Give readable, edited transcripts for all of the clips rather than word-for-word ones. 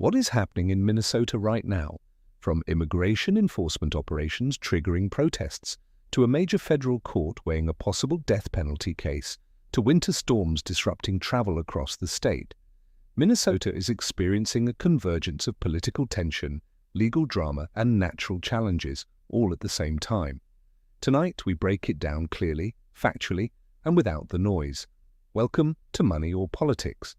What is happening in Minnesota right now, from immigration enforcement operations triggering protests, to a major federal court weighing a possible death penalty case, to winter storms disrupting travel across the state? Minnesota is experiencing a convergence of political tension, legal drama, and natural challenges, all at the same time. Tonight, we break it down clearly, factually, and without the noise. Welcome to Money or Politics.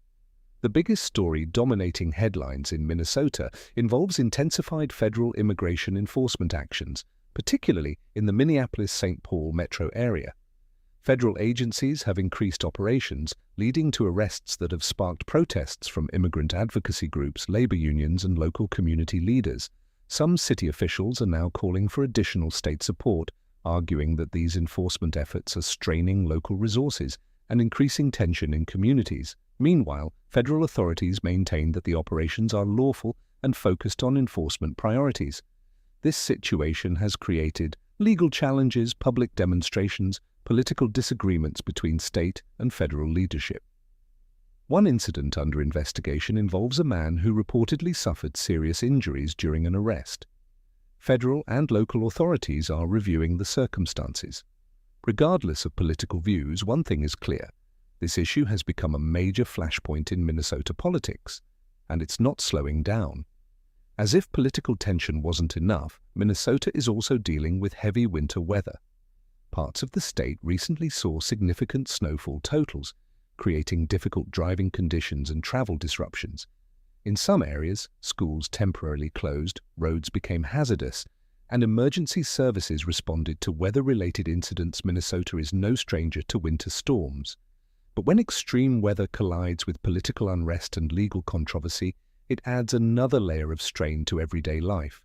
The biggest story dominating headlines in Minnesota involves intensified federal immigration enforcement actions, particularly in the Minneapolis-St. Paul metro area. Federal agencies have increased operations, leading to arrests that have sparked protests from immigrant advocacy groups, labor unions, and local community leaders. Some city officials are now calling for additional state support, arguing that these enforcement efforts are straining local resources and increasing tension in communities. Meanwhile, federal authorities maintain that the operations are lawful and focused on enforcement priorities. This situation has created legal challenges, public demonstrations, political disagreements between state and federal leadership. One incident under investigation involves a man who reportedly suffered serious injuries during an arrest. Federal and local authorities are reviewing the circumstances. Regardless of political views, one thing is clear. This issue has become a major flashpoint in Minnesota politics, and it's not slowing down. As if political tension wasn't enough, Minnesota is also dealing with heavy winter weather. Parts of the state recently saw significant snowfall totals, creating difficult driving conditions and travel disruptions. In some areas, schools temporarily closed, roads became hazardous, and emergency services responded to weather-related incidents. Minnesota is no stranger to winter storms. But when extreme weather collides with political unrest and legal controversy, it adds another layer of strain to everyday life.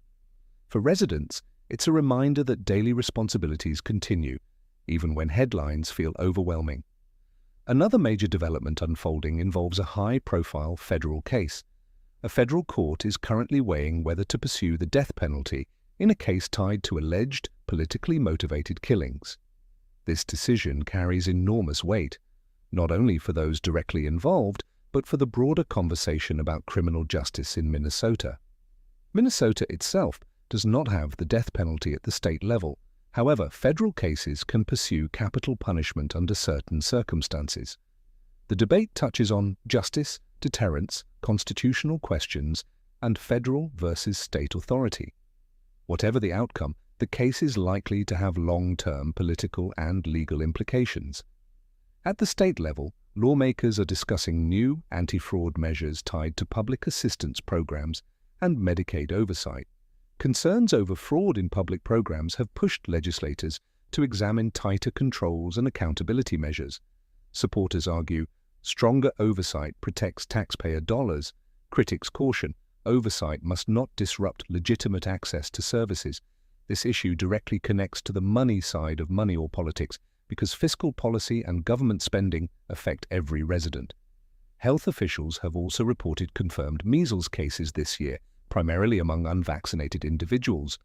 For residents, it's a reminder that daily responsibilities continue, even when headlines feel overwhelming. Another major development unfolding involves a high-profile federal case. A federal court is currently weighing whether to pursue the death penalty in a case tied to alleged politically motivated killings. This decision carries enormous weight, not only for those directly involved, but for the broader conversation about criminal justice in Minnesota. Minnesota itself does not have the death penalty at the state level. However, federal cases can pursue capital punishment under certain circumstances. The debate touches on justice, deterrence, constitutional questions, and federal versus state authority. Whatever the outcome, the case is likely to have long-term political and legal implications. At the state level, lawmakers are discussing new anti-fraud measures tied to public assistance programs and Medicaid oversight. Concerns over fraud in public programs have pushed legislators to examine tighter controls and accountability measures. Supporters argue stronger oversight protects taxpayer dollars. Critics caution oversight must not disrupt legitimate access to services. This issue directly connects to the money side of Money or Politics because fiscal policy and government spending affect every resident. Health officials have also reported confirmed measles cases this year, primarily among unvaccinated individuals.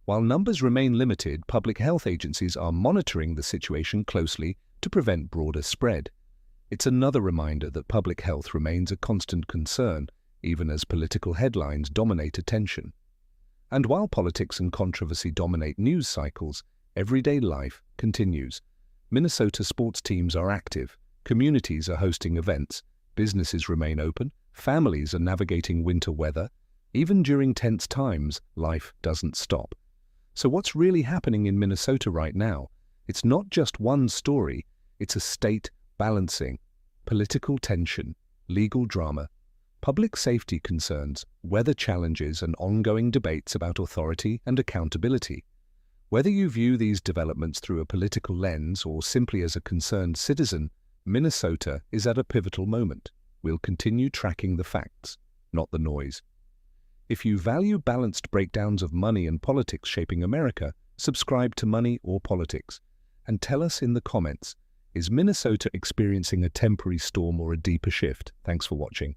While numbers remain limited, public health agencies are monitoring the situation closely to prevent broader spread. It's another reminder that public health remains a constant concern, even as political headlines dominate attention. And while politics and controversy dominate news cycles, everyday life continues. Minnesota sports teams are active, communities are hosting events, businesses remain open, families are navigating winter weather. Even during tense times, life doesn't stop. So what's really happening in Minnesota right now? It's not just one story, it's a state balancing political tension, legal drama, public safety concerns, weather challenges, and ongoing debates about authority and accountability. Whether you view these developments through a political lens or simply as a concerned citizen, Minnesota is at a pivotal moment. We'll continue tracking the facts, not the noise. If you value balanced breakdowns of money and politics shaping America, subscribe to Money or Politics and tell us in the comments, is Minnesota experiencing a temporary storm or a deeper shift? Thanks for watching.